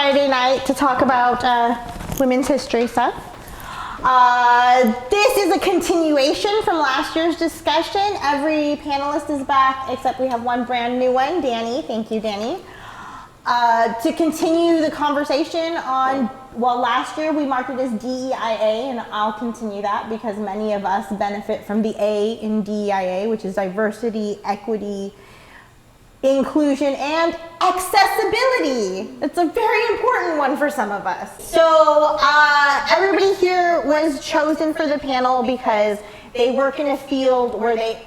Friday night to talk about women's history stuff. This is a continuation from last year's discussion. Every panelist is back except we have one brand new one, Danny. Thank you, Danny. To continue the conversation on, well, last year we marked it as DEIA, and I'll continue that because many of us benefit from the A in DEIA, which is diversity, equity, inclusion, and accessibility. It's a very important one for some of us. So everybody here was chosen for the panel because they work in a field where they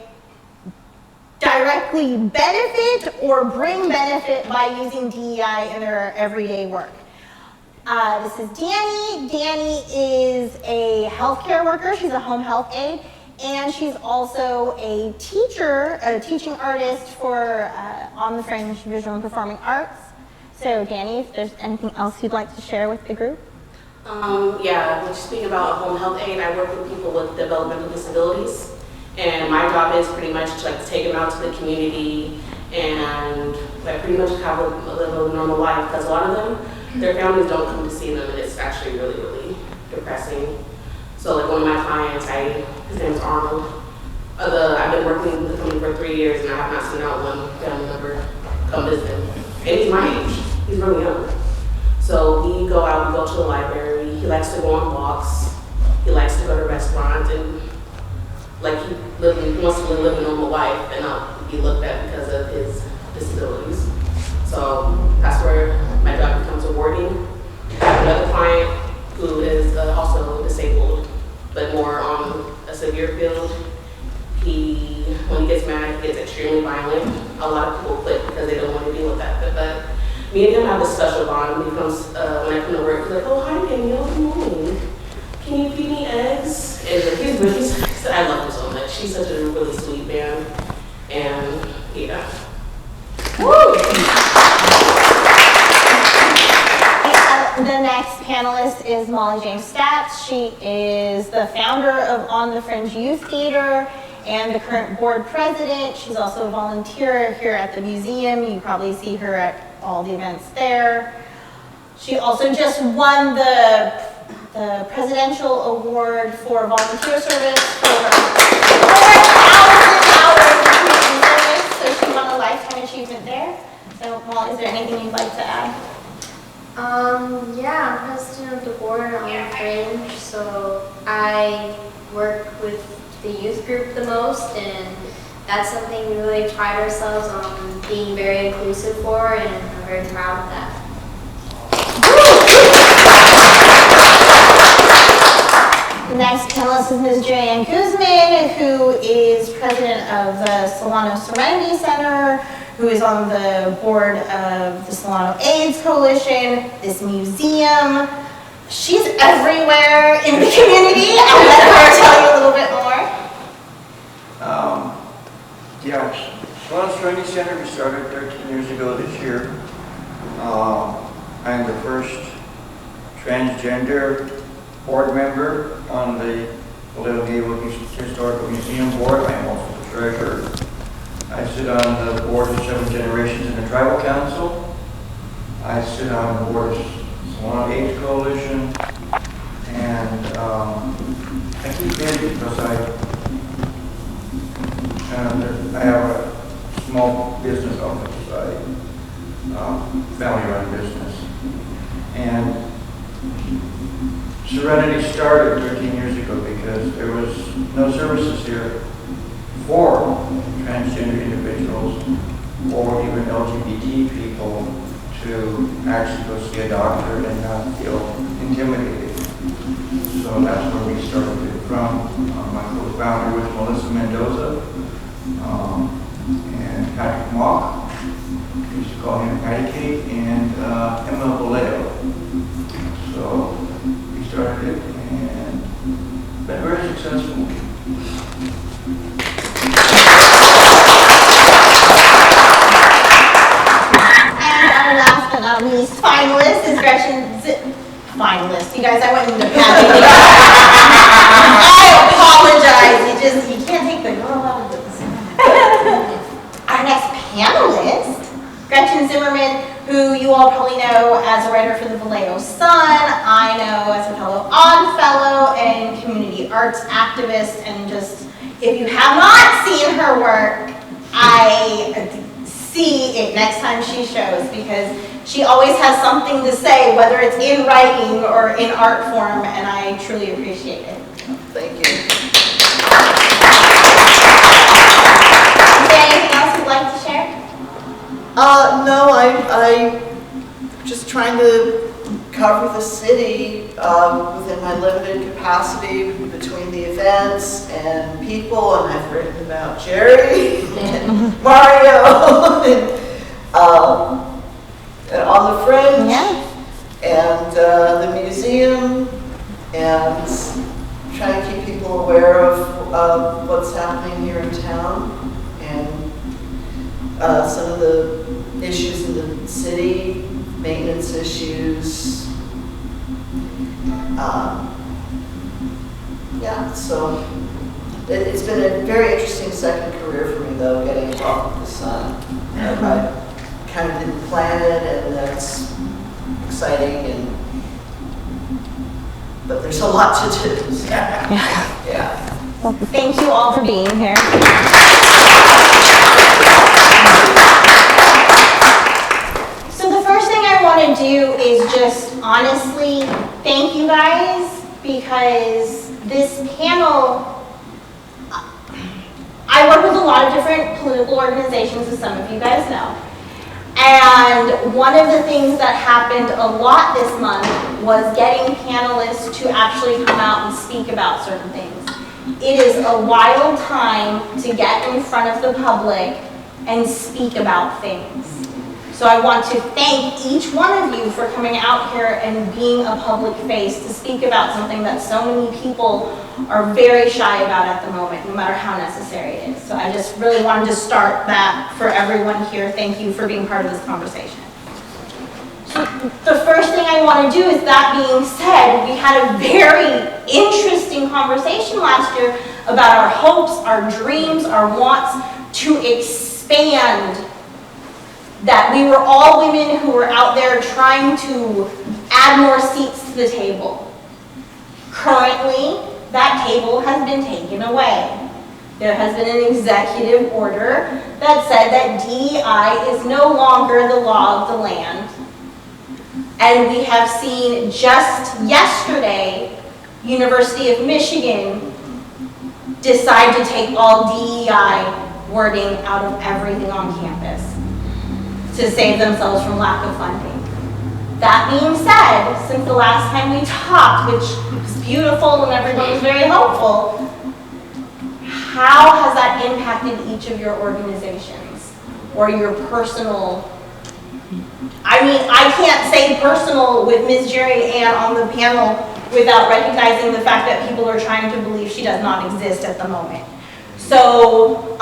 directly benefit or bring benefit by using DEI in their everyday work. This is Danny. Danny is a healthcare worker. She's a home health aide. And she's also a teacher, a teaching artist for On the Fringe Visual and Performing Arts. So Danny, if there's anything else you'd like to share with the group? Yeah, just speaking about home health aid, I work with people with developmental disabilities. And my job is pretty much to like take them out to the community and like pretty much have live a normal life, because a lot of them, their families don't come to see them, and it's actually really, really depressing. So like one of my clients, his name is Arnold. I've been working with him for 3 years and I have not seen out one family member come visit him. And he's my age, he's really young. So we go out, we go to the library, he likes to go on walks, he likes to go to restaurants, and like he wants to live a normal life and not be looked at because of his disabilities. So that's where my job becomes rewarding. I have another client who is also disabled, but more on a severe field. When he gets mad, he gets extremely violent. A lot of people quit because they don't want to deal with that. But me and him have a special bond. When he comes, when I come to work, he's like, "Oh, hi, Danielle, good morning. Can you feed me eggs?" And he's really, I love him so much. He's such a really sweet man. And yeah. Woo! The next panelist is Molly James Statz. She is the founder of On the Fringe Youth Theater and the current board president. She's also a volunteer here at the museum. You probably see her at all the events there. She also just won the Presidential Award for Volunteer Service for 4,000 hours of community service. So she won a Lifetime Achievement there. So Molly, is there anything you'd like to add? Yeah, I'm president of the board on Fringe, so I work with the youth group the most, and that's something we really pride ourselves on being very inclusive for, and I'm very proud of that. The next panelist is Ms. Joanne Guzman, who is president of the Solano Serenity Center, who is on the board of the Solano AIDS Coalition, this museum. She's everywhere in the community. I'll let her tell you a little bit more. Yeah, Solano Serenity Center, we started 13 years ago this year. I'm the first transgender board member on the Vallejo Historical Museum board. I am also the treasurer. I sit on the board of 7 generations in the Tribal Council. I sit on the board of Solano AIDS Coalition. And I keep busy because I have a small business office, family-run business. And Serenity started 13 years ago because there was no services here for transgender individuals or even LGBT people to actually go see a doctor and not feel intimidated. So that's where we started it from. My co-founder was Melissa Mendoza and Patrick Mock, we used to call him Patty Cake, and Emma Vallejo. So we started it and been very successful. Last but not least, finalist is finalist. You guys, I went into Patty. I apologize. You can't take the girl out of this. Our next panelist, Gretchen Zimmerman, who you all probably know as a writer for the community arts activist, and just, if you have not seen her work, I see it next time she shows, because she always has something to say, whether it's in writing or in art form, and I truly appreciate it. Thank you. Is there anything else you'd like to share? No, I just trying to cover the city within my limited capacity between the events and people, and I've written about Jerry and Mario and on the Fringe, and the museum, and trying to keep people aware of what's happening here in town, and some of the issues in the city, maintenance issues. Yeah, so it's been a very interesting second career for me, though, getting involved with the Sun. I kind of didn't plan it, and that's exciting, but there's a lot to do. So, yeah. Well, thank you all for being here. So the first thing I want to do is just honestly thank you guys, because this panel, I work with a lot of different political organizations, as some of you guys know. And one of the things that happened a lot this month was getting panelists to actually come out and speak about certain things. It is a wild time to get in front of the public and speak about things. So I want to thank each one of you for coming out here and being a public face to speak about something that so many people are very shy about at the moment, no matter how necessary it is. So I just really wanted to start that for everyone here. Thank you for being part of this conversation. So the first thing I want to do is, that being said, we had a very interesting conversation last year about our hopes, our dreams, our wants to expand, that we were all women who were out there trying to add more seats to the table. Currently, that table has been taken away. There has been an executive order that said that DEI is no longer the law of the land. And we have seen just yesterday, University of Michigan decide to take all DEI wording out of everything on campus to save themselves from lack of funding. That being said, since the last time we talked, which was beautiful and everyone was very hopeful, how has that impacted each of your organizations or your personal? I mean, I can't say personal with Ms. Jerry Ann on the panel without recognizing the fact that people are trying to believe she does not exist at the moment. So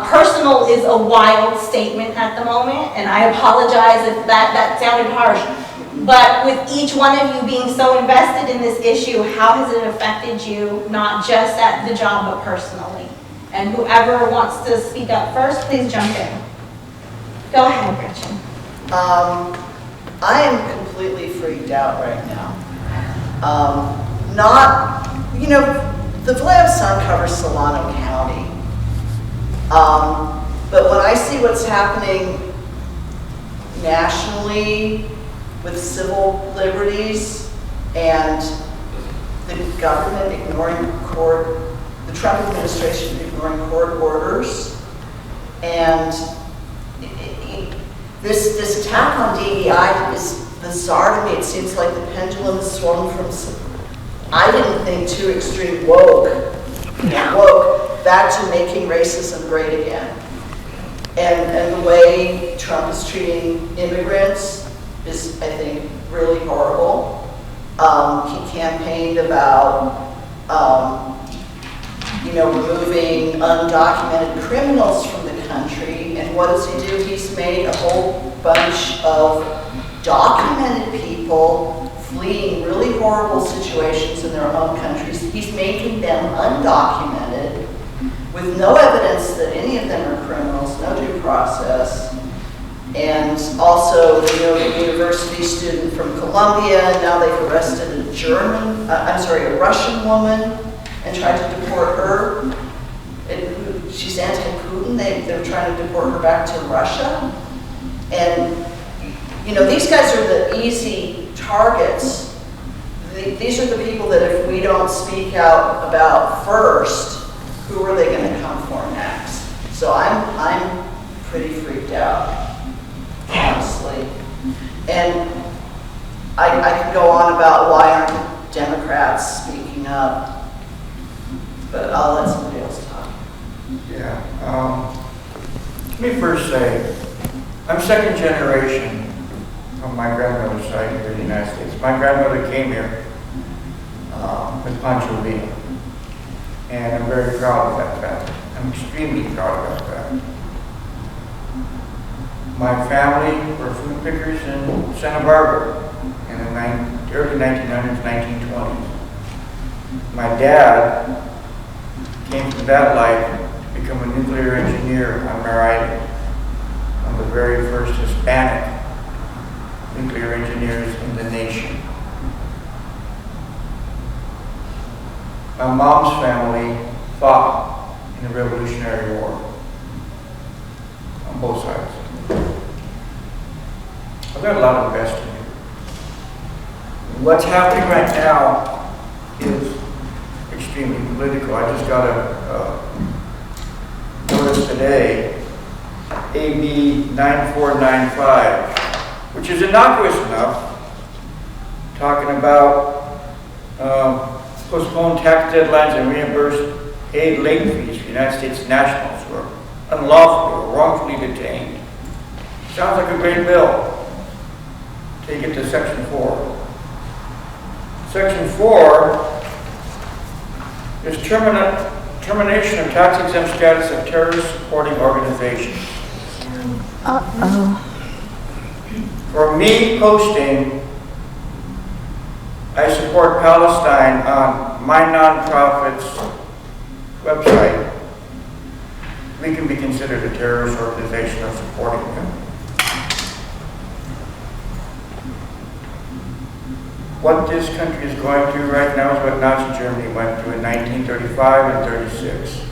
personal is a wild statement at the moment, and I apologize if that sounded harsh. But with each one of you being so invested in this issue, how has it affected you, not just at the job, but personally? And whoever wants to speak up first, please jump in. Go ahead, Gretchen. I am completely freaked out right now. The Vallejo Sun covers Solano County. But when I see what's happening nationally with civil liberties and the government ignoring the Trump administration ignoring court orders, and this attack on DEI is bizarre to me. It seems like the pendulum has swung from, I didn't think, too extreme woke back to making racism great again. And the way Trump is treating immigrants is, I think, really horrible. He campaigned about, removing undocumented criminals from the country. And what does he do? He's made a whole bunch of documented people fleeing really horrible situations in their home countries. He's making them undocumented with no evidence that any of them are criminals, no due process. And also, a university student from Columbia, now they've arrested a Russian woman and tried to deport her. She's anti-Putin. They're trying to deport her back to Russia. And, you know, these guys are the easy targets. These are the people that if we don't speak out about first, who are they going to come for next? So I'm pretty freaked out, honestly. And I could go on about why aren't the Democrats speaking up, but I'll let somebody else talk. Yeah. Let me first say, I'm second generation on my grandmother's side here in the United States. My grandmother came here with Pancho Villa, and I'm very proud of that fact. I'm extremely proud of that fact. My family were fruit pickers in Santa Barbara in the early 1900s, 1920s. My dad came from that life to become a nuclear engineer on Mare Island, one of the very first Hispanic nuclear engineers in the nation. My mom's family fought in the Revolutionary War on both sides. I've got a lot of invested in. What's happening right now is extremely political. I just got a notice today, AB 9495, which is innocuous enough, talking about postpone tax deadlines and reimburse paid late fees for United States nationals who are unlawfully or wrongfully detained. Sounds like a great bill. Till you get to Section 4. Section 4 is termination of tax-exempt status of terrorist supporting organizations. Uh-oh. For me posting, I support Palestine on my nonprofit's website, we can be considered a terrorist organization or supporting them. What this country is going through right now is what Nazi Germany went through in 1935 and 36.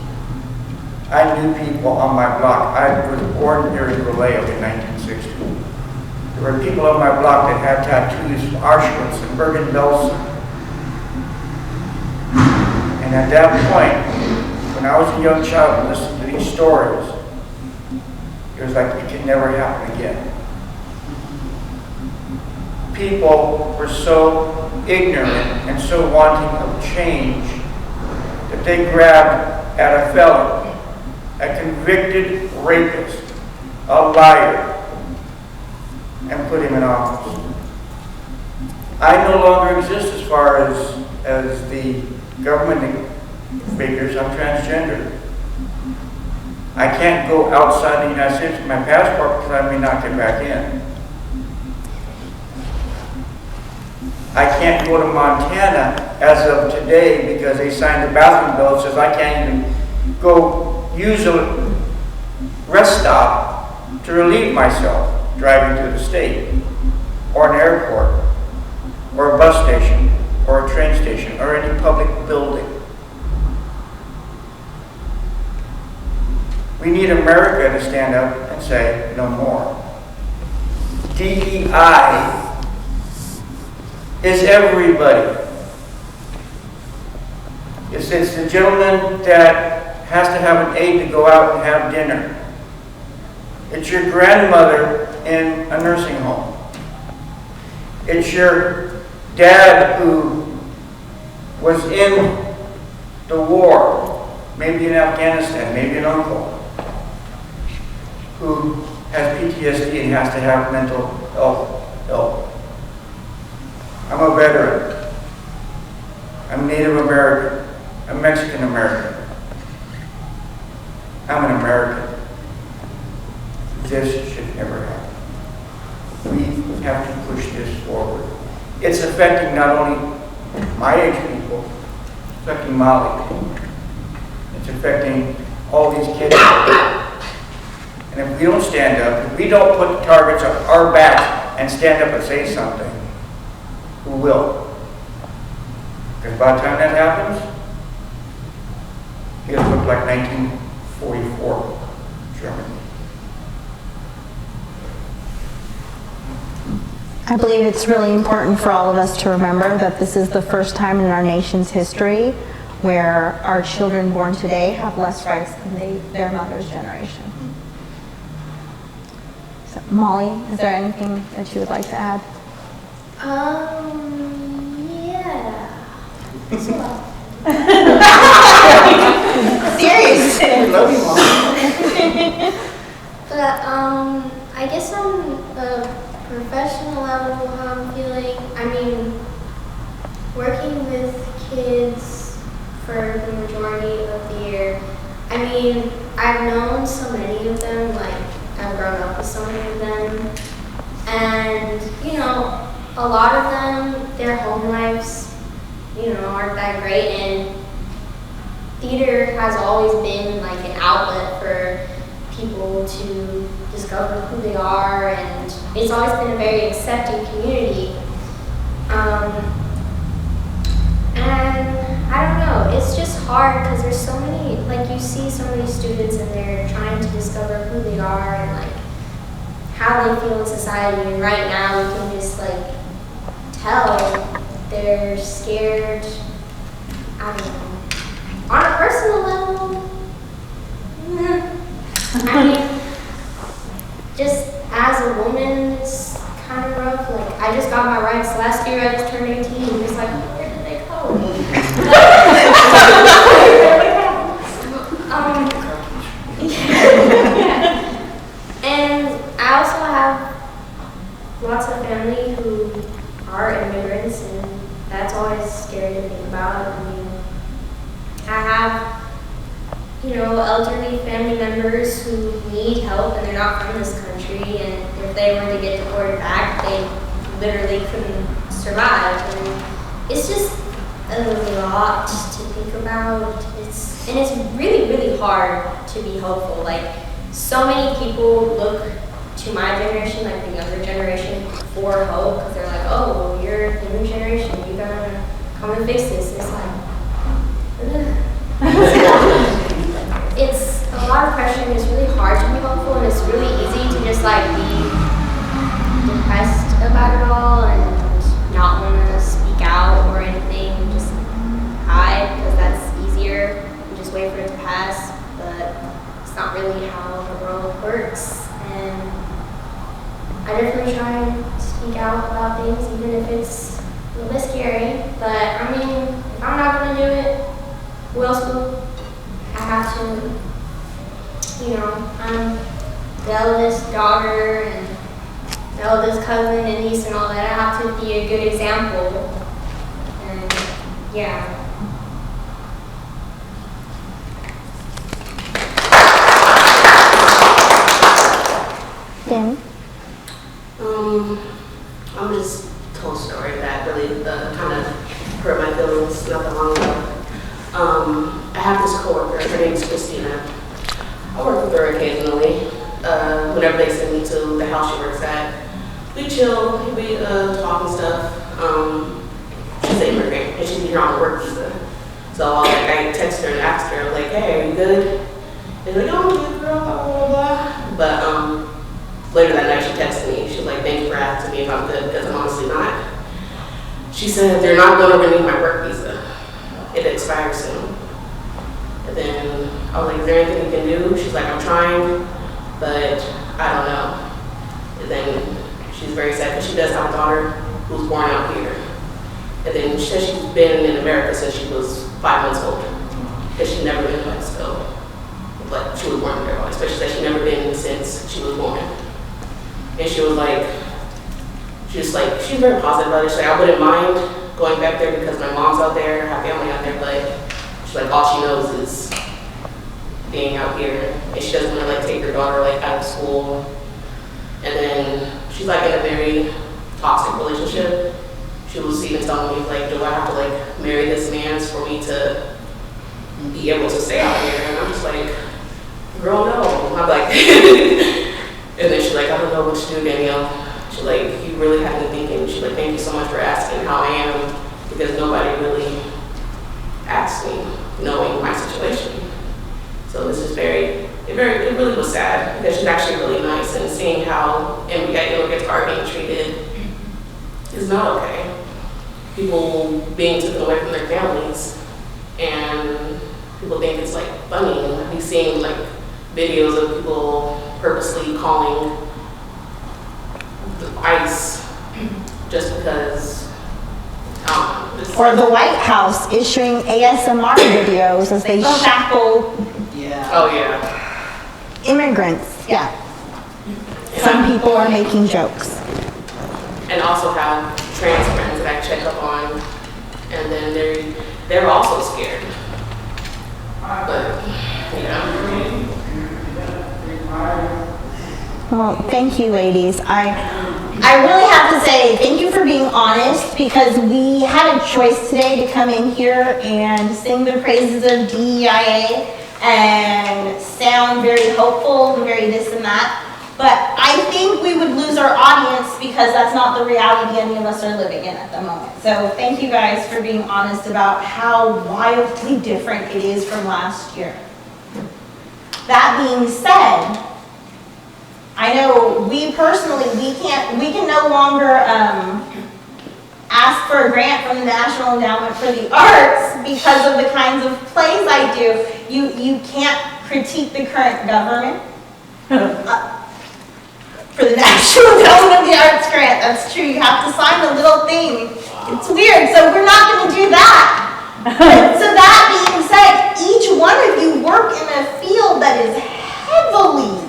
I knew people on my block. I was born here in Vallejo in 1960. There were people on my block that had tattoos from Auschwitz and Bergen-Belsen. And at that point, when I was a young child and listened to these stories, it was like it could never happen again. People were so ignorant and so wanting of change that they grabbed at a felon, a convicted rapist, a liar, and put him in office. I no longer exist as far as the government figures. I'm transgender. I can't go outside the United States with my passport because I may not get back in. I can't go to Montana as of today because they signed a bathroom bill that says I can't even go use a rest stop to relieve myself driving through the state, or an airport, or a bus station, or a train station, or any public building. We need America to stand up and say no more. DEI is everybody. It's the gentleman that has to have an aide to go out and have dinner. It's your grandmother in a nursing home. It's your dad who was in the war, maybe in Afghanistan, maybe an uncle, who has PTSD and has to have mental health help. I'm a veteran. I'm Native American. I'm Mexican American. I'm an American. This should never happen. We have to push this forward. It's affecting not only my age people, it's affecting Mali. It's affecting all these kids. And if we don't stand up, if we don't put the targets on our backs and stand up and say something, who will? Because by the time that happens, looked like 1944 Germany. I believe it's really important for all of us to remember that this is the first time in our nation's history where our children born today have less rights than their mother's generation. So, Molly, is there anything that you would like to add? Yeah. Serious. We love you, Mom. But I guess on a professional level, how I'm feeling, I mean, working with kids for the majority of the year, I mean, I've known so many of them, like, I've grown up with so many of them, and, you know, a lot of them, their home lives, you know, aren't that great, and theater has always been like an outlet for people to discover who they are, and it's always been a very accepting community. And I don't know, it's just hard because there's so many, like you see so many students and they're trying to discover who they are and like how they feel in society, and right now you can just like tell they're scared. I don't know. On a personal level, I mean, just as a woman, it's kind of rough. Like, I just got my rights last year. I just turned 18. It's like, where did they go? Yeah. And I also have lots of family who are immigrants, and that's always scary to think about. I mean, I have, you know, elderly family members who need help and they're not from this country, and if they were to get deported back, they literally couldn't survive. And it's just a lot to think about. It's really, really hard to be hopeful. Like, so many people look to my generation, like the younger generation, for hope, because they're like, oh, well, you're the new generation, you gotta come and fix this. And it's like, it's a lot of pressure, and it's really hard to be hopeful, and it's really easy to just like be depressed about it all and not want to speak out or anything, and just hide because that's easier and just wait for it to pass. But it's not really how the world works, and I definitely try and speak out about things, even if it's a little bit scary. But I mean, if I'm not gonna do it, who else will? I have to, you know, I'm the eldest daughter and the eldest cousin and niece and all that. I have to be a good example. And yeah. Danny? I'm just told a story that really kind of hurt my feelings not that long ago. I have this coworker, her name is Christina. I work with her occasionally. Whenever they send me to the house she works at, we chill, we talk and stuff. She's an immigrant and she's here on a work visa. So I text her and ask her, like, hey, are you good? And she's like, oh, I'm good, girl, blah, blah, blah. But later that night she texted me. She's like, thank you for asking me if I'm good, because I'm honestly not. She said, they're not going to renew my work visa. It expires soon. And then I was like, is there anything you can do? She's like, I'm trying, but I don't know. And then she's very sad because she does have a daughter who's born out here. And then she said she's been in America since she was 5 months old. And she's never been to Mexico. But she was born there, but she said she's never been since she was born. And she was like, she's very positive about it. She's like, I wouldn't mind going back there because my mom's out there, her family out there, but she's like, all she knows is being out here. And she doesn't want to like take her daughter like out of school. And then she's like in a very toxic relationship. She was even telling me, like, do I have to like marry this man for me to be able to stay out here? And I'm just like, girl, no. I'm like, and then she's like, I don't know what to do, Danielle. She's like, you really have me thinking. She's like, thank you so much for asking how I am, because nobody really asked me, knowing my situation. sad because she's actually really nice, and seeing how immigrants are being treated is not okay. People being taken away from their families, and people think it's like funny. We've seen like videos of people purposely calling the ICE just because. Or the White House issuing ASMR videos as they shackle Yeah. Oh yeah. immigrants. Yeah. Some people are making jokes. And also have trans friends that I check up on, and then they're also scared. But yeah. Well, thank you, ladies. I really have to say thank you for being honest, because we had a choice today to come in here and sing the praises of DEIA and sound very hopeful and very this and that. But I think we would lose our audience because that's not the reality any of us are living in at the moment. So thank you guys for being honest about how wildly different it is from last year. That being said, I know we personally, we can no longer ask for a grant from the National Endowment for the Arts because of the kinds of plays I do. You can't critique the current government for the National Endowment of the Arts grant. That's true. You have to sign a little thing. It's weird, so we're not going to do that. So that being said, each one of you work in a field that is heavily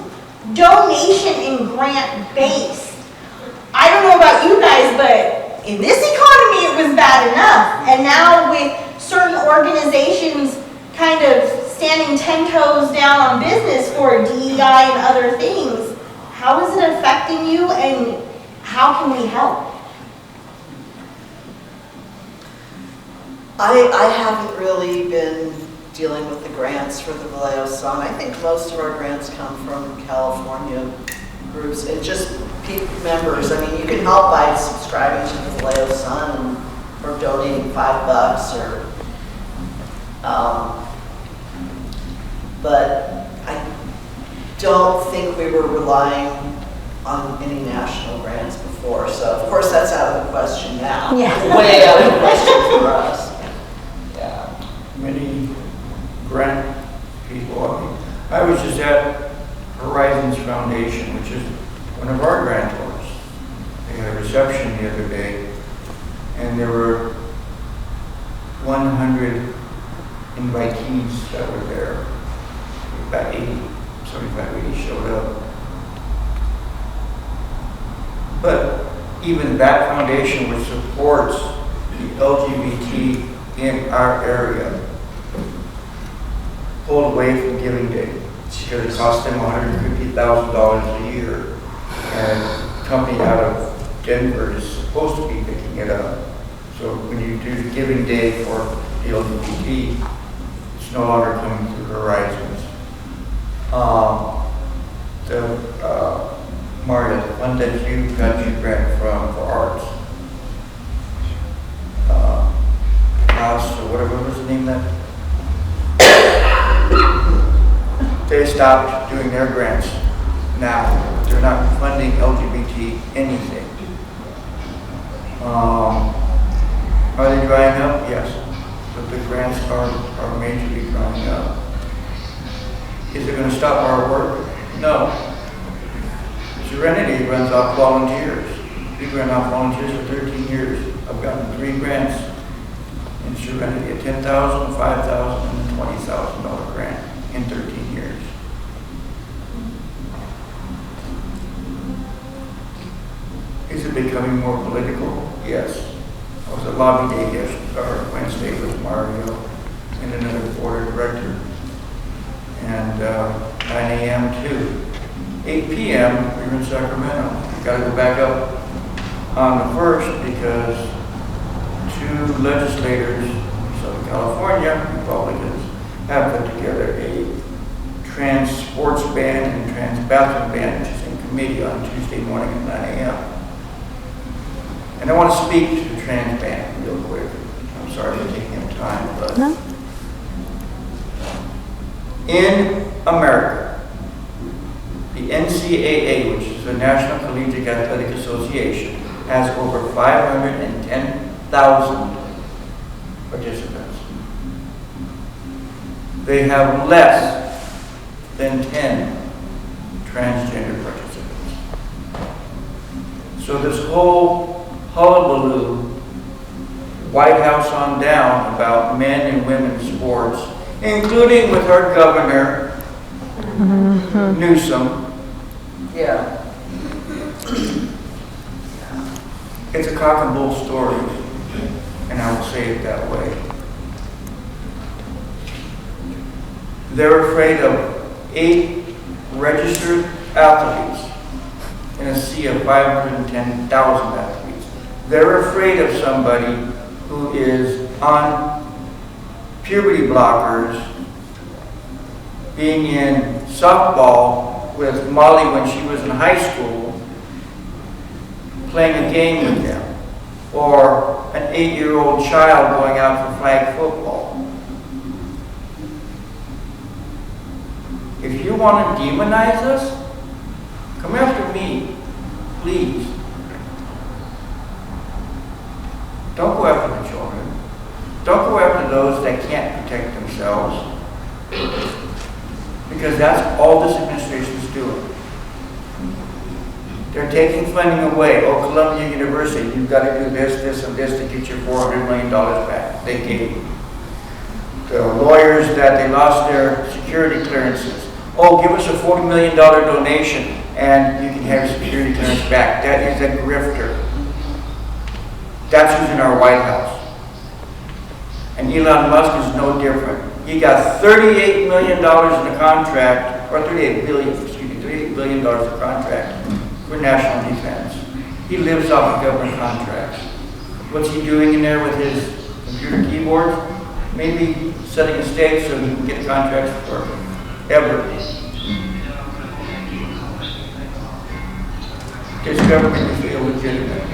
donation and grant based. I don't know about you guys, but in this economy it was bad enough. And now with certain organizations kind of standing 10 toes down on business for DEI and other things, how is it affecting you and how can we help? I haven't really been dealing with the grants for the Vallejo Sun. I think most of our grants come from California groups and just members. I mean, you can help by subscribing to the Vallejo Sun or donating $5 or, but I don't think we were relying on any national grants before. So of course that's out of the question now. Yeah. Way out of the question for us. Yeah. Many grant people. I was just at Horizons Foundation, which is one of our grantors. They had a reception the other day, and there were 100 invitees that were there. About 75, 80 showed up. But even that foundation, which supports the LGBT in our area, pulled away from Giving Day because it cost them $150,000 a year. And a company out of Denver is supposed to be picking it up. So when you do Giving Day for the LGBT, it's no longer coming through Horizons. Mario, the one that you got your grant from for arts, House or whatever was the name of that? They stopped doing their grants now. They're not funding LGBT anything. Are they drying up? Yes. But the grants are majorly drying up. Is it going to stop our work? No. Serenity runs off volunteers. We've run off volunteers for 13 years. I've gotten 3 grants in Serenity, a $10,000, $5,000, and $20,000 grant in 13 years. Is it becoming more political? Yes. I was at lobby day yesterday, or Wednesday with Mario and another board director. And 9 a.m. to 8 p.m. we were in Sacramento. We got to go back up on the 1st because 2 legislators in Southern California, Republicans, have put together a trans sports ban and trans bathroom ban, which is in committee on Tuesday morning at 9 a.m. And I want to speak to the trans ban real quick. I'm sorry for taking up time, but in America, NCAA, which is the National Collegiate Athletic Association, has over 510,000 participants. They have less than 10 transgender participants. So this whole hullabaloo, White House on down, about men and women's sports, including with our governor, Newsom, Yeah. it's a cock and bull story, and I will say it that way. They're afraid of 8 registered athletes in a sea of 510,000 athletes. They're afraid of somebody who is on puberty blockers being in softball with Molly when she was in high school, playing a game with them, or an 8-year-old child going out for flag football. If you want to demonize us, come after me, please. Don't go after the children. Don't go after those that can't protect themselves. Because that's all this administration is doing. They're taking funding away. Oh, Columbia University, you've got to do this, this, and this to get your $400 million back. They gave. The lawyers that they lost their security clearances. Oh, give us a $40 million donation and you can have your security clearance back. That is a grifter. That's who's in our White House. And Elon Musk is no different. He got $38 million in a contract, or $38 billion in a contract for national defense. He lives off of government contracts. What's he doing in there with his computer keyboard? Maybe setting a stage so he can get contracts forever. This government is illegitimate.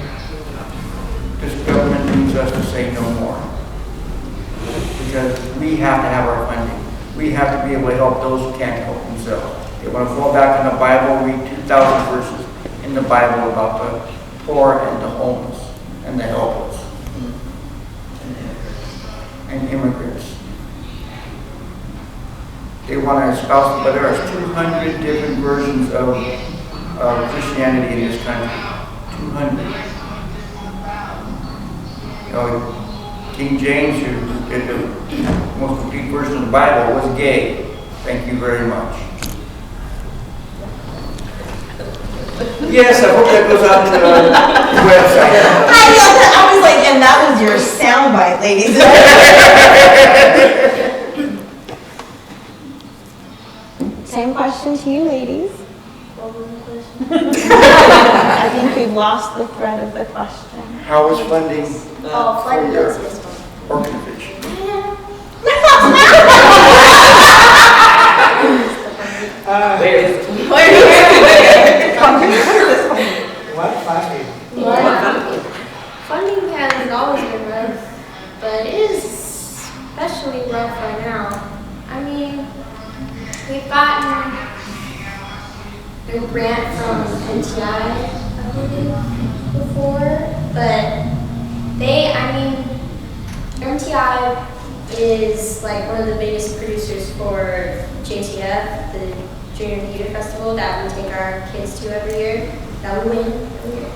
This government needs us to say no more. Because we have to have our funding. We have to be able to help those who can't help themselves. They want to fall back in the Bible, read 2,000 verses in the Bible about the poor and the homeless and the helpless and immigrants. They want to espouse, but there are 200 different versions of Christianity in this country. 200. You know, King James, who did the most complete version of the Bible, was gay. Thank you very much. Yes, I hope that goes out to the website. I was like, and that was your soundbite, ladies. Same question to you, ladies. What was the question? I think we've lost the thread of the question. How is funding Oh, for flood your does this one. organization? Where is it? What funding? Funding has always been rough, but it is especially rough right now. I mean, we've gotten a grant from NTI, I believe, before, but NTI is like one of the biggest producers for JTF, the Junior Theater Festival that we take our kids to every year, that we win every year.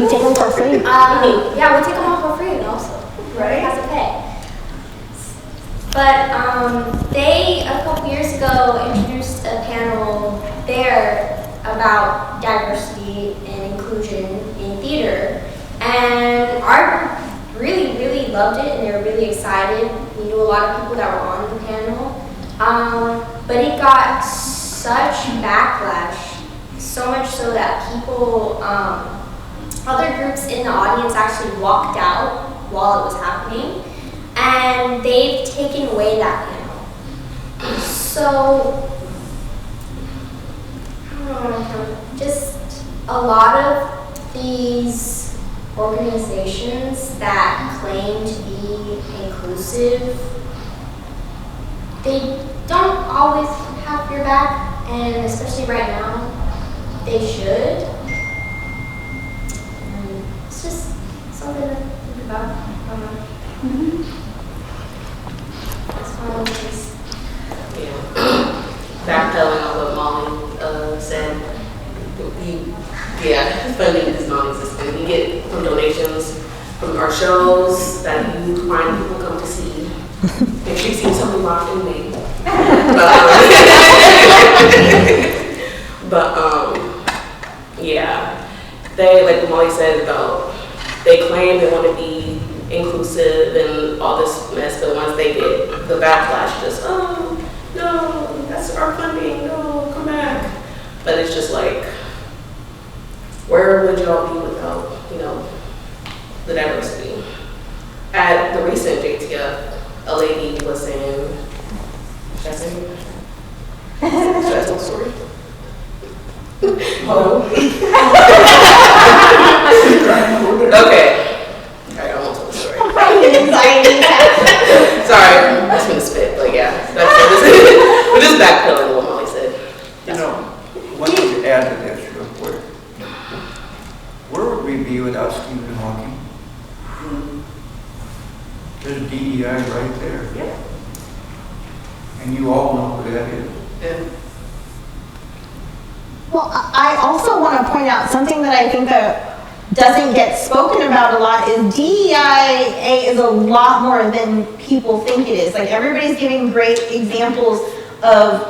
You take them for free. Yeah, we take them all for free also. Right. Has to pay. But they, a couple years ago, introduced a panel there about diversity and inclusion in theater. And our group really, really loved it and they were really excited. We knew a lot of people that were on the panel. But it got such backlash, so much so that people, other groups in the audience actually walked out while it was happening. And they've taken away that panel. So, just a lot of these organizations that claim to be inclusive, they don't always have your back. And especially right now, they should. And it's just something to think about. That's all it is. Yeah. Backpedaling on what Molly said. Funding is non-existent. We get from donations from our shows that you find people come to see. If you've seen something locked in me. But yeah, they, like Molly said about, they claim they want to be inclusive and all this mess, but once they get the backlash, just, oh, no, that's our funding, no, come back. But it's just like, where would y'all be without, the diversity? At the recent JTF, a lady was saying, should I say it? Should I tell the story? Oh. Okay. I won't tell the story. Sorry, I'm just gonna spit, but yeah. We're just backpedaling what Molly said. One thing to add to this real quick. Where would we be without Stephen Hawking? There's DEI right there. Yeah. And you all know who that is. Yeah. Well, I also want to point out something that I think that doesn't get spoken about a lot is DEIA is a lot more than people think it is. Like everybody's giving great examples of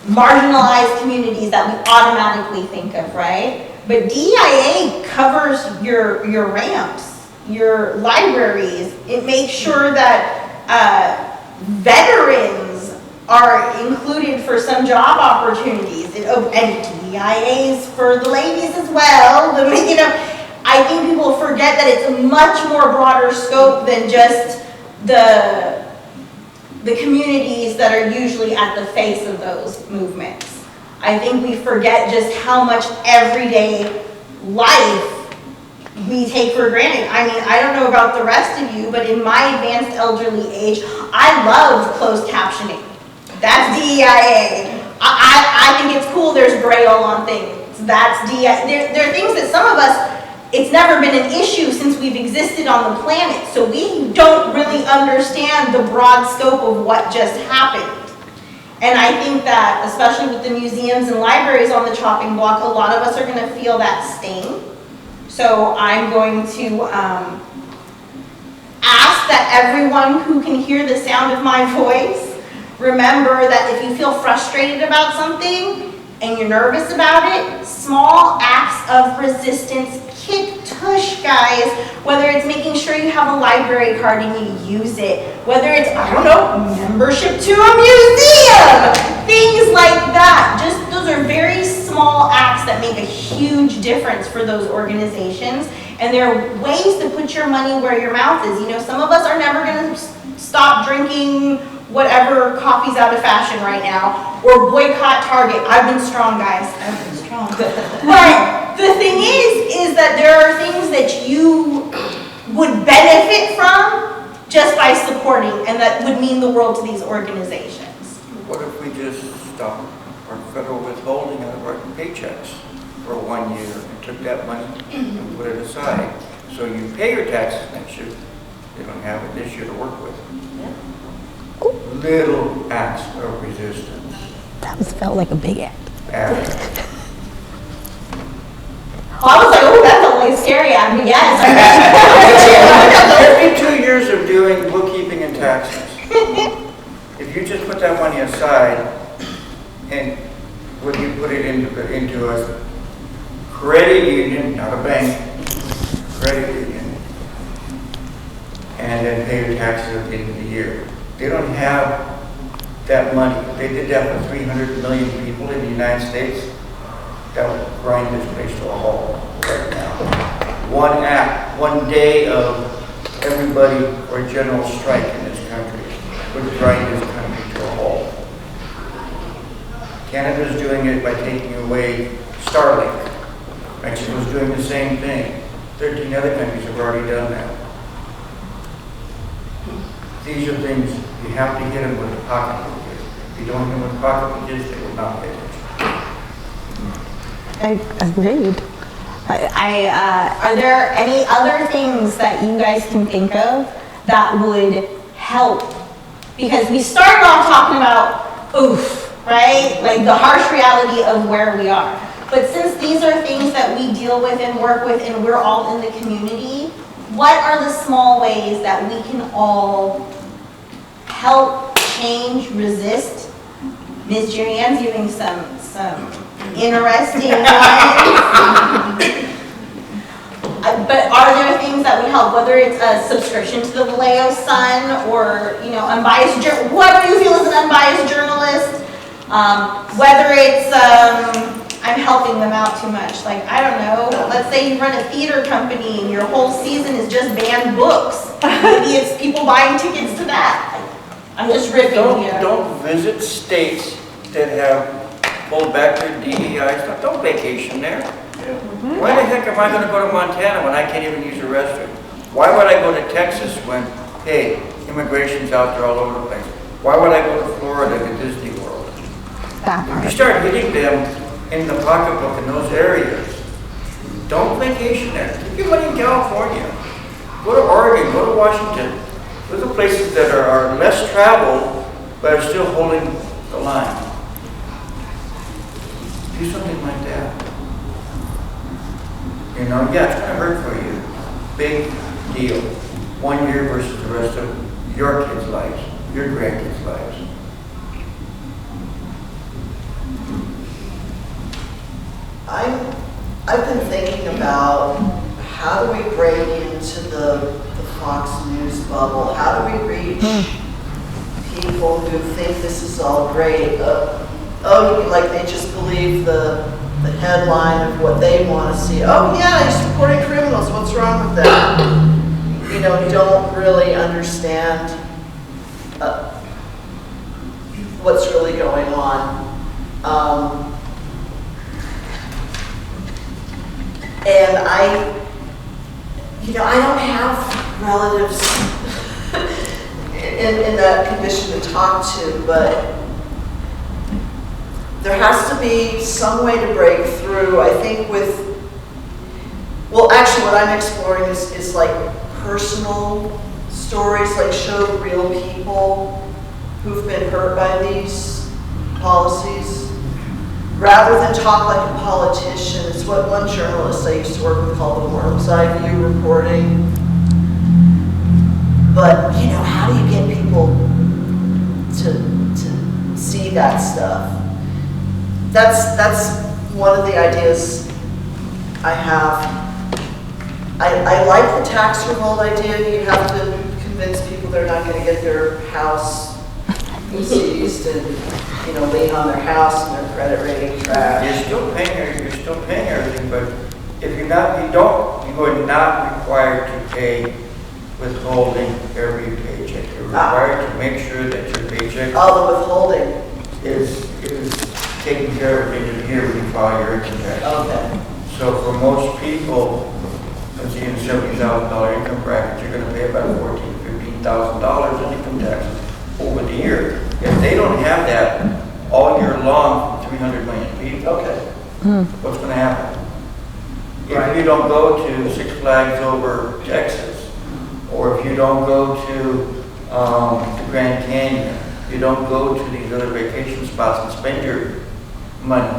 marginalized communities that we automatically think of, right? But DEIA covers your ramps, your libraries. It makes sure that veterans are included for some job opportunities. And DEIAs for the ladies as well. I think people forget that it's a much more broader scope than just the communities that are usually at the face of those movements. I think we forget just how much everyday life we take for granted. I mean, I don't know about the rest of you, but in my advanced elderly age, I love closed captioning. That's DEIA. I think it's cool there's Braille on things. That's DEIA. There are things that some of us, it's never been an issue since we've existed on the planet, so we don't really understand the broad scope of what just happened. And I think that, especially with the museums and libraries on the chopping block, a lot of us are going to feel that sting. So I'm going to ask that everyone who can hear the sound of my voice, remember that if you feel frustrated about something and you're nervous about it, small acts of resistance kick tush, guys. Whether it's making sure you have a library card and you use it, whether it's, I don't know, membership to a museum, things like that. Just those are very small acts that make a huge difference for those organizations. And there are ways to put your money where your mouth is. Some of us are never going to stop drinking whatever coffee's out of fashion right now, or boycott Target. I've been strong, guys. I've been strong. But the thing is that there are things that you would benefit from just by supporting, and that would mean the world to these organizations. What if we just stopped our federal withholding out of our paychecks for 1 year and took that money and put it aside? So you pay your taxes next year. You don't have it this year to work with. Little acts of resistance. That felt like a big act. I was like, oh, that's only scary act, but yes. Every 2 years of doing bookkeeping and taxes, if you just put that money aside and when you put it into a credit union, not a bank, credit union, and then pay your taxes at the end of the year. They don't have that money. They did that for 300 million people in the United States. That would grind this place to a halt right now. One act, 1 day of everybody or general strike in this country would grind this country to a halt. Canada's doing it by taking away Starlink. Mexico's doing the same thing. 13 other countries have already done that. These are things you have to hit them with a pocketbook. If you don't hit them with a pocketbook, they will not pay attention. I agreed. Are there any other things that you guys can think of that would help? Because we started off talking about oof, right? Like the harsh reality of where we are. But since these are things that we deal with and work with and we're all in the community, what are the small ways that we can all help, change, resist? Ms. Julianne's giving some interesting ones. But are there things that would help, whether it's a subscription to the Vallejo Sun or, unbiased, whoever you feel is an unbiased journalist, whether it's, I'm helping them out too much. Like, I don't know, let's say you run a theater company and your whole season is just banned books. Maybe it's people buying tickets to that. I'm just ripping here. Don't visit states that have pulled back their DEI stuff. Don't vacation there. Why the heck am I going to go to Montana when I can't even use a restroom? Why would I go to Texas when, hey, immigration's out there all over the place? Why would I go to Florida to Disney World? If you start hitting them in the pocketbook in those areas, don't vacation there. Keep your money in California. Go to Oregon, go to Washington. Those are places that are less traveled, but are still holding the line. Do something like that. Yeah, it's going to hurt for you. Big deal. 1 year versus the rest of your kids' lives, your grandkids' lives. I've been thinking about how do we break into the Fox News bubble? How do we reach people who think this is all great? Like they just believe the headline of what they want to see. Oh yeah, he's supporting criminals. What's wrong with that? Don't really understand what's really going on. And I don't have relatives in that condition to talk to, but there has to be some way to break through. I think actually what I'm exploring is like personal stories, like show real people who've been hurt by these policies, rather than talk like a politician. It's what one journalist I used to work with called the worm's eye view reporting. But, how do you get people to see that stuff? That's one of the ideas I have. I like the tax revolt idea. You have to convince people they're not going to get their house seized and lien on their house and their credit rating trash. You're still paying everything, but if you are not required to pay withholding every paycheck. You're required to make sure that your paycheck the withholding is taken care of in here when you file your income tax. Okay. So for most people, let's say in a $70,000 income bracket, you're going to pay about $14,000 to $15,000 in income taxes over the year. If they don't have that all year long, 300 million people, okay, what's going to happen? If you don't go to Six Flags over Texas, or if you don't go to the Grand Canyon, you don't go to these other vacation spots and spend your money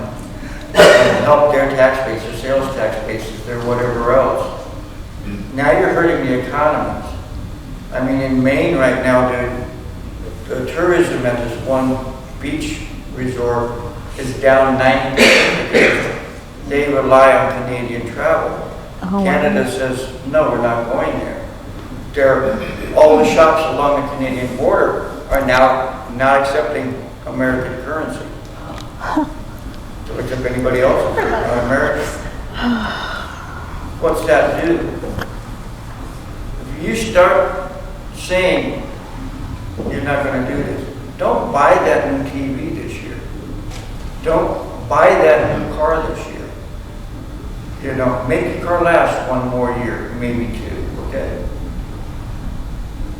and help their tax base, their sales tax bases, their whatever else. Now you're hurting the economies. I mean, in Maine right now, the tourism at this one beach resort is down 90% because they rely on Canadian travel. Canada says, no, we're not going there. All the shops along the Canadian border are now not accepting American currency. So except anybody else is American. What's that do? If you start saying you're not going to do this, don't buy that new TV this year. Don't buy that new car this year. Make your car last one more year, maybe two, okay?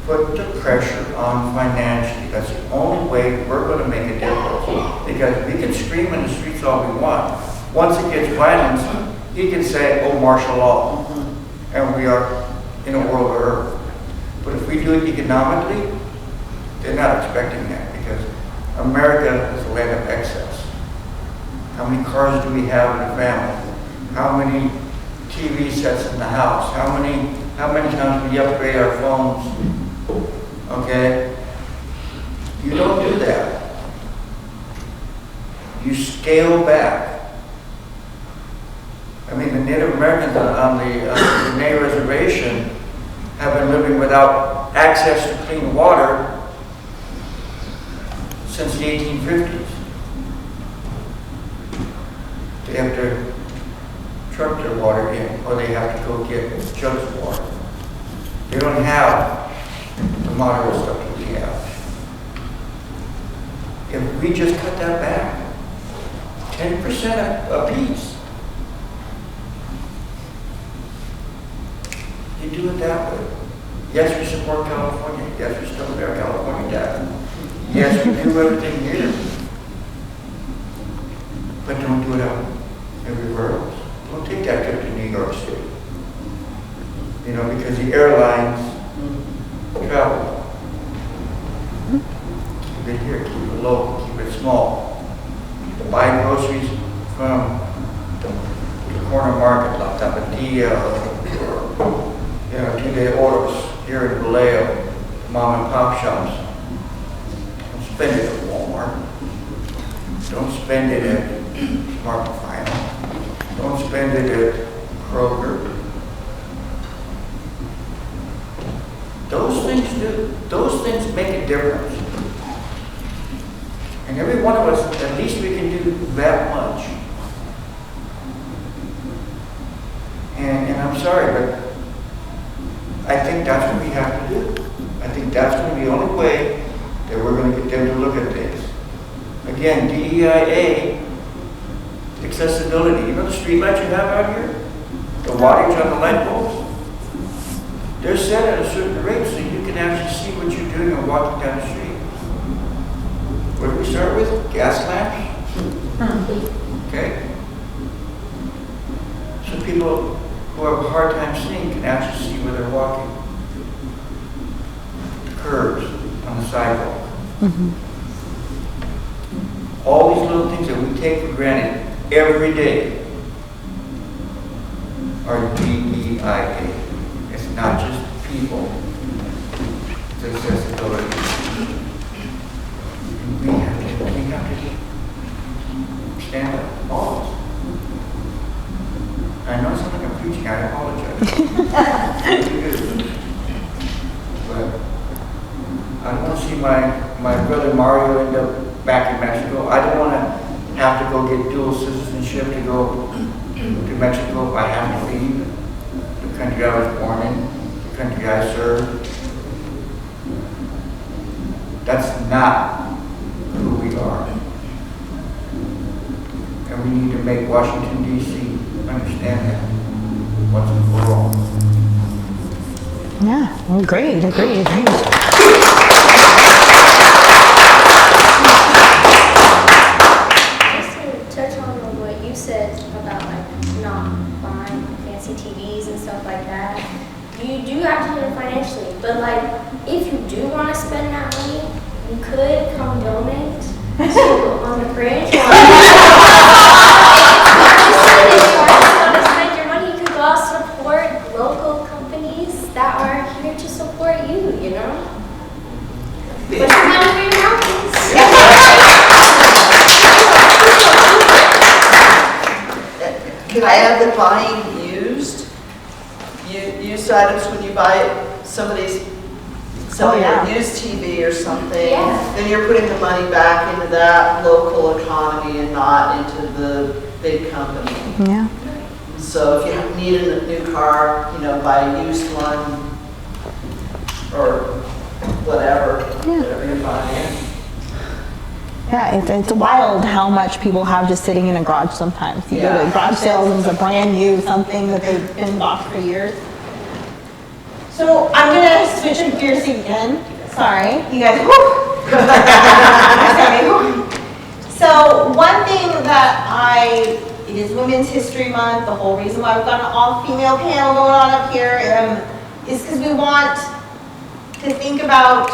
Put the pressure on financially. That's the only way we're going to make a difference. Because we can scream in the streets all we want. once it gets violence, he can say, oh, martial law. And we are in a world of hurt. But if we do it economically, they're not expecting that because America is a land of excess. How many cars do we have in the family? How many TV sets in the house? How many times we upgrade our phones? Okay? You don't do that. You scale back. I mean, the Native Americans on the Dene Reservation have been living without access to clean water since the 1850s. They have to truck their water in, or they have to go get jugs of water. They don't have the modern stuff that we have. If we just cut that back, 10% a piece, you do it that way. Yes, we support California. Yes, we still bear California tax. Yes, we do everything here. But don't do it out everywhere else. Don't take that trip to New York City. You know, because the airlines travel. Keep it here, keep it local, keep it small. Buy groceries from the corner market, La Tapatia, you know, 2-day orders here in Vallejo, mom and pop shops. Don't spend it at Walmart. Don't spend it at Smart and Final. Don't spend it at Kroger. Those things make a difference. And every one of us, at least we can do that much. And I'm sorry, but I think that's what we have to do. I think that's going to be the only way that we're going to get them to look at things. Again, DEIA, accessibility. You know the street lights you have out here? The wattage on the light bulbs? They're set at a certain rate so you can actually see what you're doing and walking down the street. What did we start with? Gas lamps? Okay. So people who have a hard time seeing can actually see where they're walking. Curbs on the sidewalk. All these little things that we take for granted every day are DEIA. It's not just people. It's accessibility. We have to stand up, all of us. I know it's like I'm preaching, I apologize. But I don't want to see my brother Mario end up back in Mexico. I don't want to have to go get dual citizenship to go to Mexico if I have to leave the country I was born in, the country I served. That's not who we are. And we need to make Washington, D.C. understand that once and for all. Yeah, agreed. Just to touch on what you said about like not buying fancy TVs and stuff like that, you do have to do it financially. But like, if you do want to spend that money, you could come donate to on the fridge. That are here to support you, you know? Put your money where your mouth is. Can I add that buying used items when you buy somebody's selling a used TV or something, then you're putting the money back into that local economy and not into the big company. Yeah. So if you need a new car, you know, buy a used one or whatever you're buying. Yeah, it's wild how much people have just sitting in a garage sometimes. You go to garage sales and it's a brand new something that they've been bought for years. So I'm gonna switch gears again. Sorry, you guys. So one thing that it is Women's History Month, the whole reason why we've got an all-female panel going on up here is because we want to think about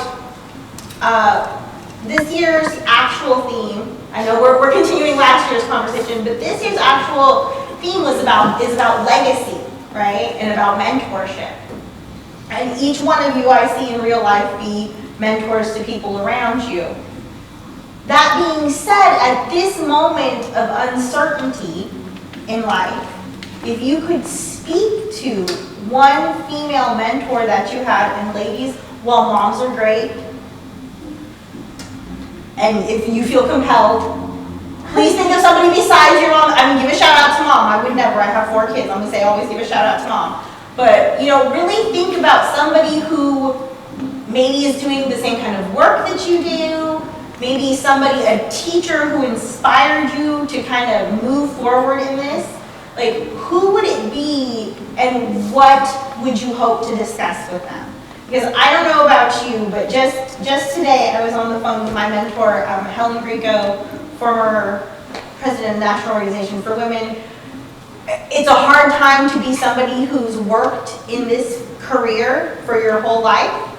this year's actual theme. I know we're continuing last year's conversation, but this year's actual theme is about legacy, right? And about mentorship. And each one of you I see in real life be mentors to people around you. That being said, at this moment of uncertainty in life, if you could speak to one female mentor that you had, and ladies, while moms are great, and if you feel compelled, please think of somebody besides your mom. I mean, give a shout out to mom. I would never, I have 4 kids. I'm gonna say always give a shout out to mom. But, you know, really think about somebody who maybe is doing the same kind of work that you do, maybe somebody, a teacher who inspired you to kind of move forward in this. Like, who would it be and what would you hope to discuss with them? Because I don't know about you, but just today I was on the phone with my mentor, Helen Greco, former president of the National Organization for Women. It's a hard time to be somebody who's worked in this career for your whole life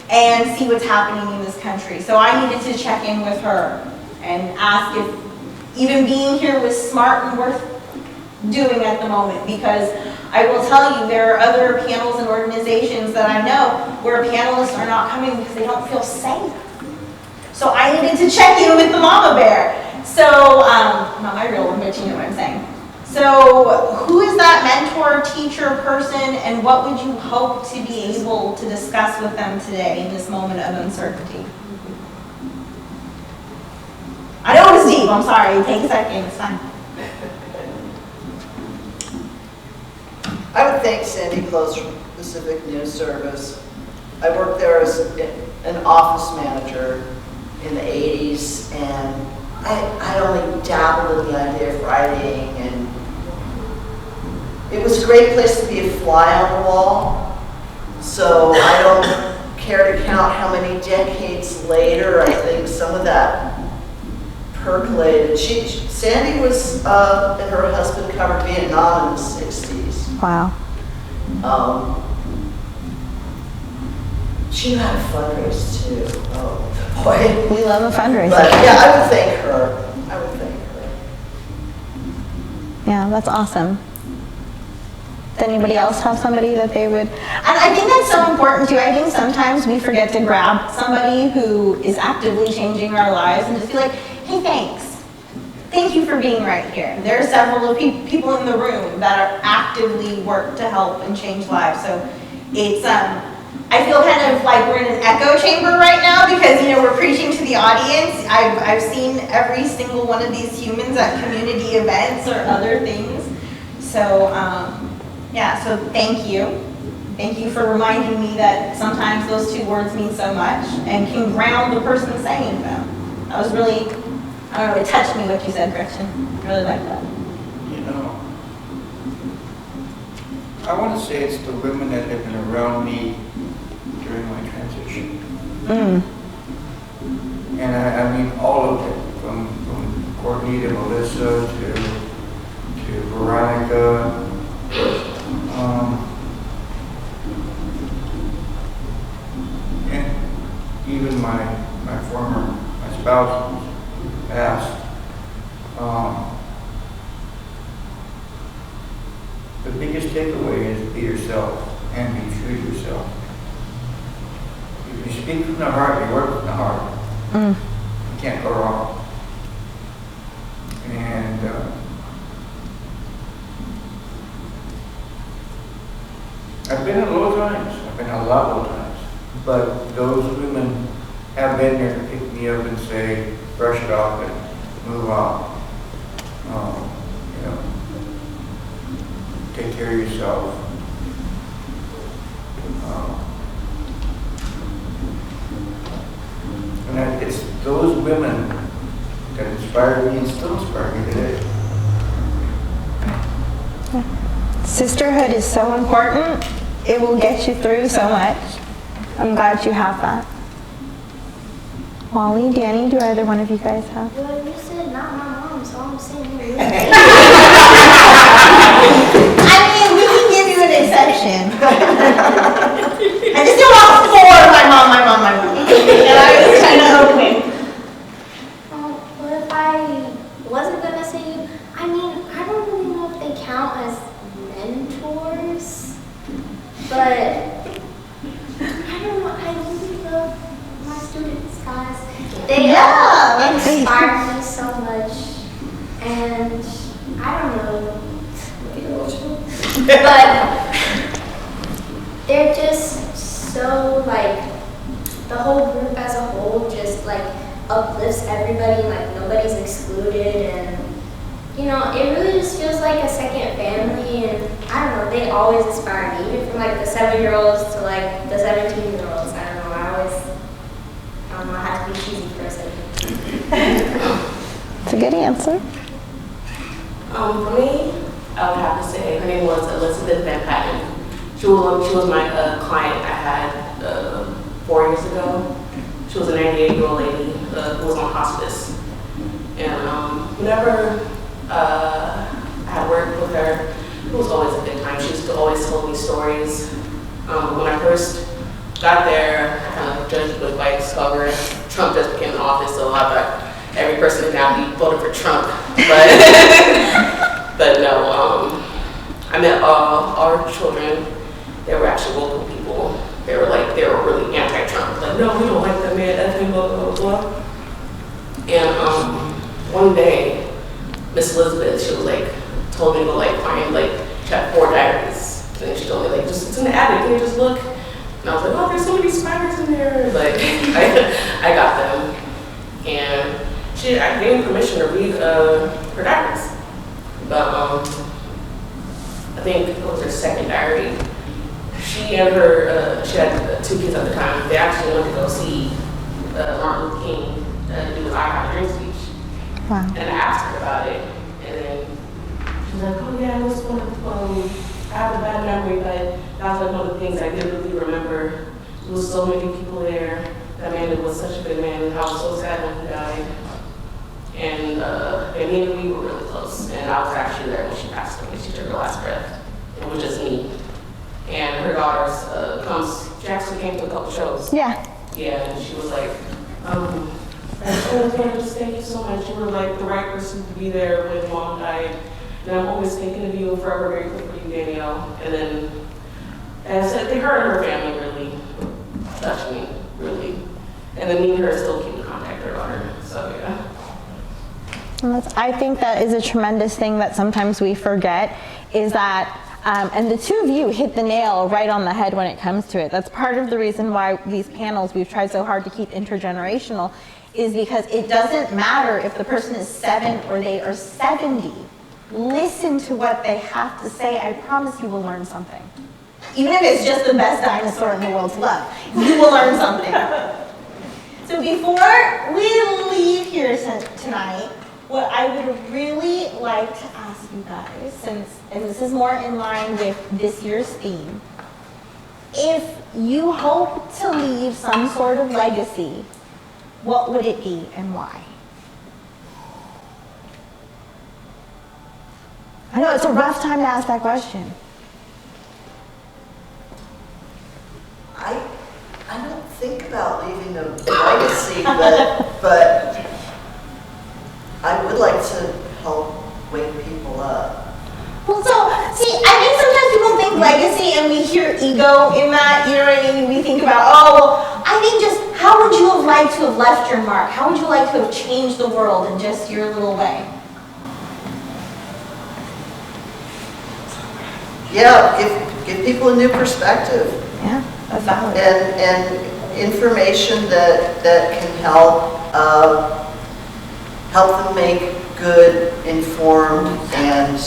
and see what's happening in this country. So I needed to check in with her and ask if even being here was smart and worth doing at the moment, because I will tell you there are other panels and organizations that I know where panelists are not coming because they don't feel safe. So I needed to check in with the mama bear. So, not my real one, but you know what I'm saying. So who is that mentor, teacher, person, and what would you hope to be able to discuss with them today in this moment of uncertainty? I know it was deep, I'm sorry, take a second, it's fine. I would thank Sandy Close from Pacific News Service. I worked there as an office manager in the 80s, and I only dabbled in the idea of writing, and it was a great place to be a fly on the wall. So I don't care to count how many decades later I think some of that percolated. Sandy was, and her husband covered Vietnam in the 60s. Wow. She had a fundraise too. Oh boy. We love a fundraiser. But yeah, I would thank her. I would thank her. Yeah, that's awesome. Does anybody else have somebody that they would? And I think that's so important too. I think sometimes we forget to grab somebody who is actively changing our lives and just be like, hey, thanks. Thank you for being right here. There are several of people in the room that are actively work to help and change lives. So it's, I feel kind of like we're in an echo chamber right now because, you know, we're preaching to the audience. I've seen every single one of these humans at community events or other things. So, yeah, so thank you. Thank you for reminding me that sometimes those 2 words mean so much and can ground the person saying them. That was really, I don't know, it touched me what you said, Kristian. I really like that. You know, I want to say it's the women that have been around me during my transition. And I mean all of it, from Courtney to Melissa to Veronica. And even my spouse passed. The biggest takeaway is be yourself and be true to yourself. If you speak from the heart, you work from the heart. You can't go wrong. And I've been in low times. I've been in a lot of low times. But those women have been there to pick me up and say, brush it off and move on. You know, take care of yourself. And it's those women that inspired me and still inspire me today. Sisterhood is so important. It will get you through so much. I'm glad you have that. Wally, Danny, do either one of you guys have? Well, you said not my mom, so I'm saying I mean, we can give you an exception. I just don't want four. My mom. And I was trying to open. What if I wasn't gonna say you? I mean, I don't really know if they count as mentors, but I don't know. I really love my students, guys. They inspire me so much, and I don't know. But they're just so like, the whole group as a whole just like uplifts everybody, like nobody's excluded, and you know, it really just feels like a second family. And I don't know, they always inspire me, even from like the 7-year-olds to like the 17-year-olds. I don't know, I have to be cheesy for a second. It's a good answer. For me, I would have to say her name was Elizabeth Van Patten. She was my client I had 4 years ago. She was a 98-year-old lady who was on hospice. And whenever I had worked with her, it was always a good time. She used to always tell me stories. When I first got there, I kind of judged with like discovering Trump just became in office, so I thought every person in now be voted for Trump. But no, I met our children. They were actually local people. They were really anti-Trump. Like, no, we don't like that man, that's him, blah, blah, blah. And one day, Miss Elizabeth, she was like, told me to like find, like, she had 4 diaries. And then she told me, like, just, it's in the attic, can you just look? And I was like, oh, there's so many spiders in there. Like, I got them. And I gave me permission to read her diaries. But I think it was her second diary. She and her, she had 2 kids at the time. They actually went to go see Martin Luther King do his I Have a Dream speech. Wow. And I asked her about it, and then she was like, oh yeah, I just want to, I have a bad memory, but that was like one of the things I vividly remember. There was so many people there. That man was such a good man, and I was so sad when he died. And me and we were really close, and I was actually there when she passed away. She took her last breath. It was just me. And her daughters she actually came to a couple shows. Yeah. Yeah, and she was like, just thank you so much. You were like the right person to be there when Mom died. And I'm always thinking of you, forever grateful for you, Danielle. And then, as I said, her and her family really touched me, really. And then me and her still keep in contact, her daughter. So yeah. I think that is a tremendous thing that sometimes we forget, is that, and the 2 of you hit the nail right on the head when it comes to it. That's part of the reason why these panels, we've tried so hard to keep intergenerational, is because it doesn't matter if the person is 7 or they are 70. Listen to what they have to say. I promise you will learn something. Even if it's just the best dinosaur in the world to love, you will learn something. So before we leave here tonight, what I would really like to ask you guys, and this is more in line with this year's theme, if you hope to leave some sort of legacy, what would it be and why? I know it's a rough time to ask that question. I don't think about leaving a legacy, but I would like to help wake people up. Well, so, see, I think sometimes people think legacy and we hear ego in that, you know what I mean? We think about, oh, well, I think just, how would you have liked to have left your mark? How would you like to have changed the world in just your little way? Yeah, give people a new perspective. Yeah, that's valid. And information that can help them make good, informed, and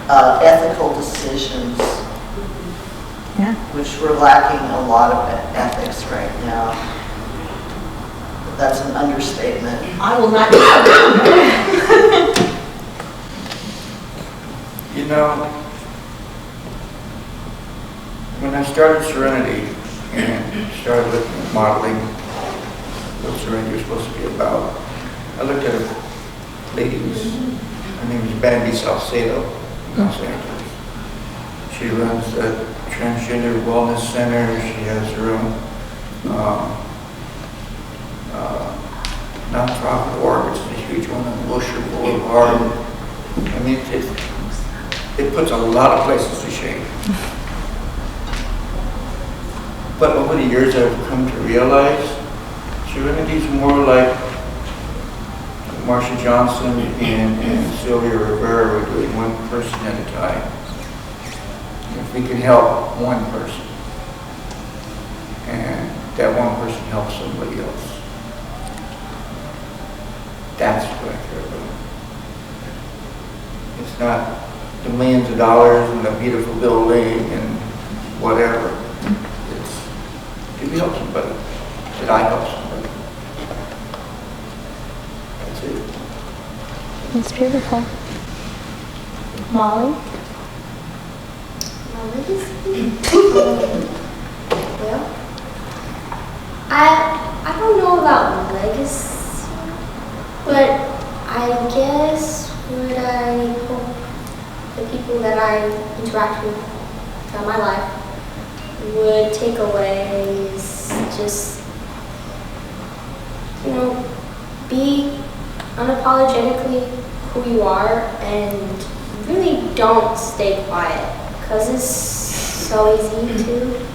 ethical decisions. Yeah. Which we're lacking a lot of ethics right now. That's an understatement. I will not do You know, when I started Serenity and started looking at modeling what Serenity was supposed to be about, I looked at a lady her name is Bambi Salcedo, Los Angeles. She runs the Transgender Wellness Center. She has her own nonprofit org, which is a huge one on Wilshire Boulevard. I mean, it puts a lot of places to shame. But over the years, I've come to realize Serenity's more like Marsha Johnson and Sylvia Rivera were doing one person at a time. If we can help one person, and that one person helps somebody else, that's what I care about. It's not the millions of dollars and the beautiful building and whatever. It's, did we help somebody? Did I help somebody? That's it. It's beautiful. Molly? My legacy? Well, I don't know about legacy, but I guess what I hope the people that I interact with throughout my life would take away is just, be unapologetically who you are and really don't stay quiet, because it's so easy to.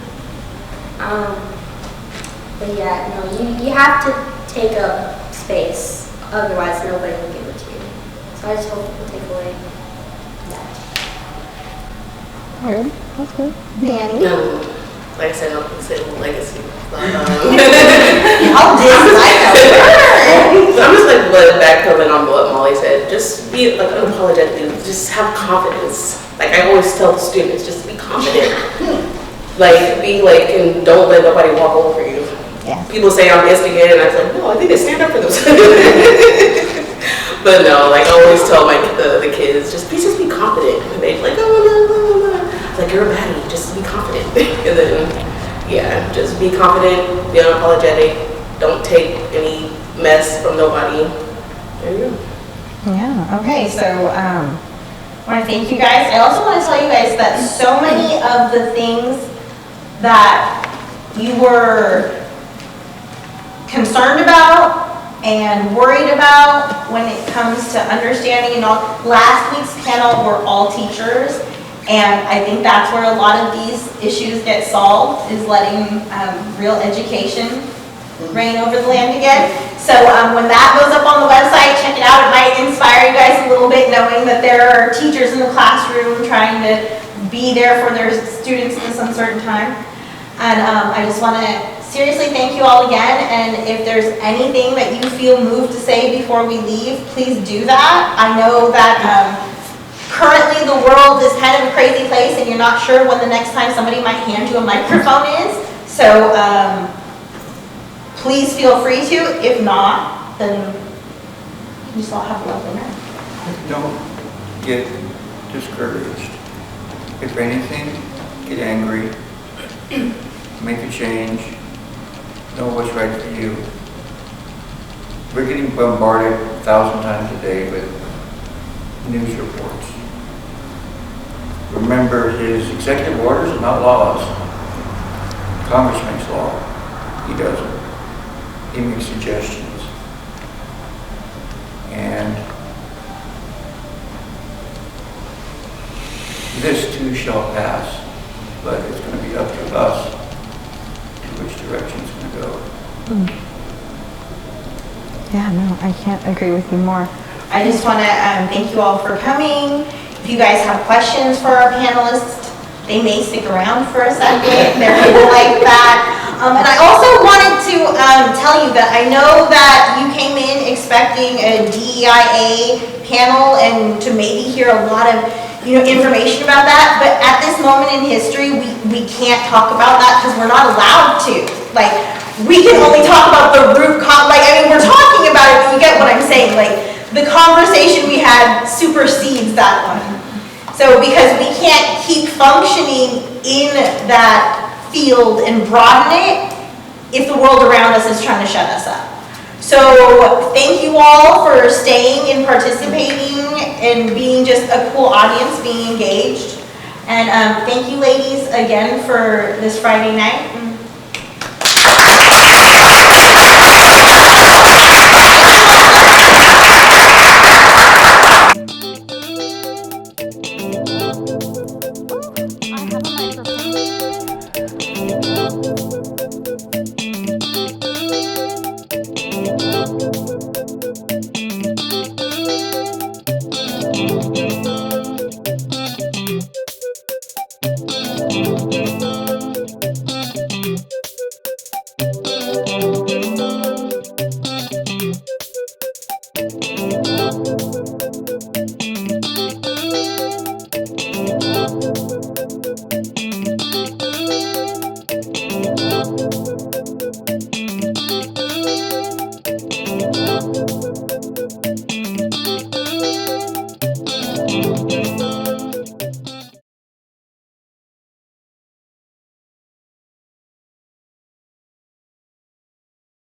But yeah, no, you have to take up space, otherwise nobody will give it to you. So I just hope people take away that. Good. That's good. Danny? Like I said, I'll say legacy. How did I'm just like backpedaling on what Molly said. Just be like unapologetically, just have confidence. Like I always tell the students, just be confident. Like be like, and don't let nobody walk over you. Yeah. People say I'm instigated, and I was like, no, I think they stand up for themselves. But no, like I always tell the kids, just be confident. And they're like, oh no. Like you're a baddie, just be confident. And then yeah, just be confident, be unapologetic, don't take any mess from nobody. There you go. Yeah, okay, so I want to thank you guys. I also want to tell you guys that so many of the things that you were concerned about and worried about when it comes to understanding and all, last week's panel were all teachers, and I think that's where a lot of these issues get solved, is letting real education reign over the land again. So when that goes up on the website, check it out. It might inspire you guys a little bit, knowing that there are teachers in the classroom trying to be there for their students in this uncertain time. And I just want to seriously thank you all again. And if there's anything that you feel moved to say before we leave, please do that. I know that currently the world is kind of a crazy place, and you're not sure when the next time somebody might hand you a microphone is. So please feel free to. If not, then you just all have a lovely night. Don't get discouraged. If anything, get angry. Make a change. Know what's right for you. We're getting bombarded 1,000 times a day with news reports. Remember, his executive orders are not laws. Congress makes law. He doesn't. He makes suggestions. And this too shall pass, but it's going to be up to us to which direction it's going to go. Yeah, no, I can't agree with you more. I just want to thank you all for coming. If you guys have questions for our panelists, they may stick around for a second. They're people like that. And I also wanted to tell you that I know that you came in expecting a DEIA panel and to maybe hear a lot of information about that, but at this moment in history, we can't talk about that because we're not allowed to. Like, we can only talk about the we're talking about it, but you get what I'm saying. Like, the conversation we had supersedes that one. So because we can't keep functioning in that field and broaden it if the world around us is trying to shut us up. So thank you all for staying and participating and being just a cool audience, being engaged. And thank you ladies again for this Friday night.